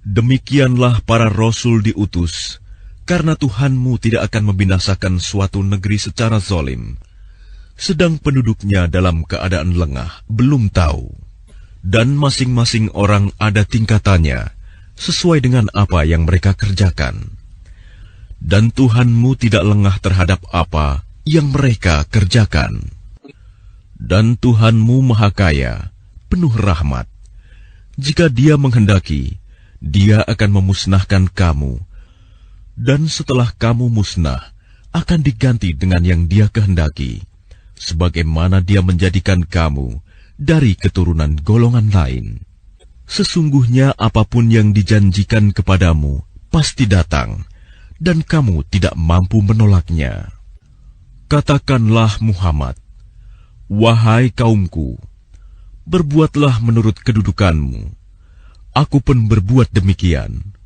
Demikianlah para rasul diutus, karena Tuhanmu tidak akan membinasakan suatu negeri secara zalim, sedang penduduknya dalam keadaan lengah, belum tahu. Dan masing-masing orang ada tingkatannya, sesuai dengan apa yang mereka kerjakan. Dan Tuhanmu tidak lengah terhadap apa yang mereka kerjakan. Dan Tuhanmu Maha Kaya, penuh rahmat. Jika Dia menghendaki, Dia akan memusnahkan kamu, dan setelah kamu musnah, akan diganti dengan yang Dia kehendaki, sebagaimana Dia menjadikan kamu dari keturunan golongan lain. Sesungguhnya apapun yang dijanjikan kepadamu pasti datang, dan kamu tidak mampu menolaknya. Katakanlah Muhammad, wahai kaumku, berbuatlah menurut kedudukanmu. Aku pun berbuat demikian.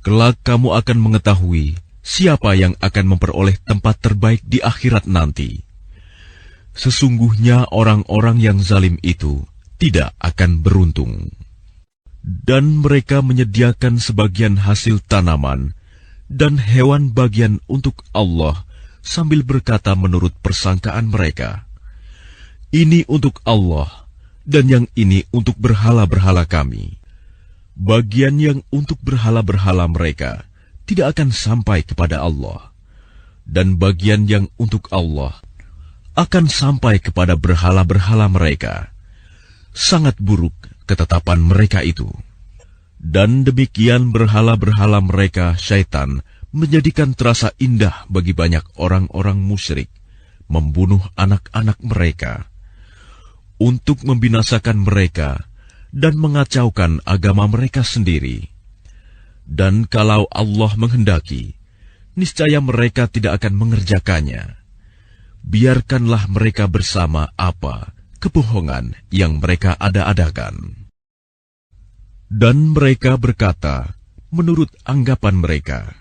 Kelak kamu akan mengetahui siapa yang akan memperoleh tempat terbaik di akhirat nanti. Sesungguhnya orang-orang yang zalim itu tidak akan beruntung. Dan mereka menyediakan sebagian hasil tanaman dan hewan bagian untuk Allah sambil berkata menurut persangkaan mereka, ini untuk Allah, dan yang ini untuk berhala-berhala kami. Bagian yang untuk berhala-berhala mereka tidak akan sampai kepada Allah, dan bagian yang untuk Allah akan sampai kepada berhala-berhala mereka. Sangat buruk ketetapan mereka itu. Dan demikian berhala-berhala mereka, syaitan, menjadikan terasa indah bagi banyak orang-orang musyrik, membunuh anak-anak mereka, untuk membinasakan mereka dan mengacaukan agama mereka sendiri. Dan kalau Allah menghendaki, niscaya mereka tidak akan mengerjakannya. Biarkanlah mereka bersama apa kebohongan yang mereka ada-adakan. Dan mereka berkata, menurut anggapan mereka,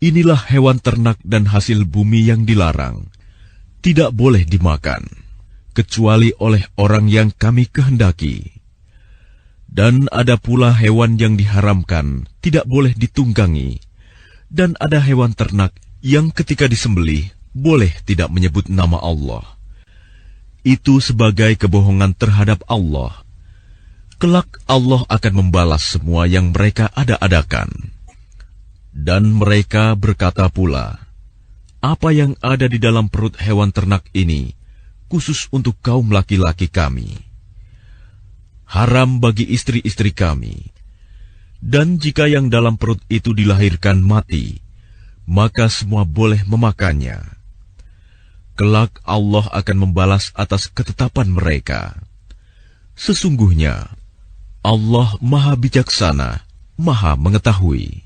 inilah hewan ternak dan hasil bumi yang dilarang, tidak boleh dimakan, kecuali oleh orang yang kami kehendaki. Dan ada pula hewan yang diharamkan, tidak boleh ditunggangi. Dan ada hewan ternak yang ketika disembelih, boleh tidak menyebut nama Allah. Itu sebagai kebohongan terhadap Allah. Kelak Allah akan membalas semua yang mereka ada-adakan. Dan mereka berkata pula, apa yang ada di dalam perut hewan ternak ini, khusus untuk kaum laki-laki kami. Haram bagi istri-istri kami. Dan jika yang dalam perut itu dilahirkan mati, maka semua boleh memakannya. Kelak Allah akan membalas atas ketetapan mereka. Sesungguhnya Allah Maha Bijaksana, Maha Mengetahui.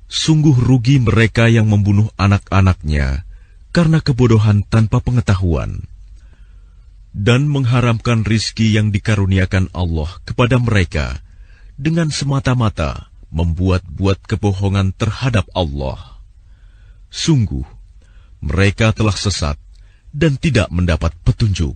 Sungguh rugi mereka yang membunuh anak-anaknya karena kebodohan tanpa pengetahuan, dan mengharamkan rizki yang dikaruniakan Allah kepada mereka dengan semata-mata membuat-buat kebohongan terhadap Allah. Sungguh, mereka telah sesat dan tidak mendapat petunjuk.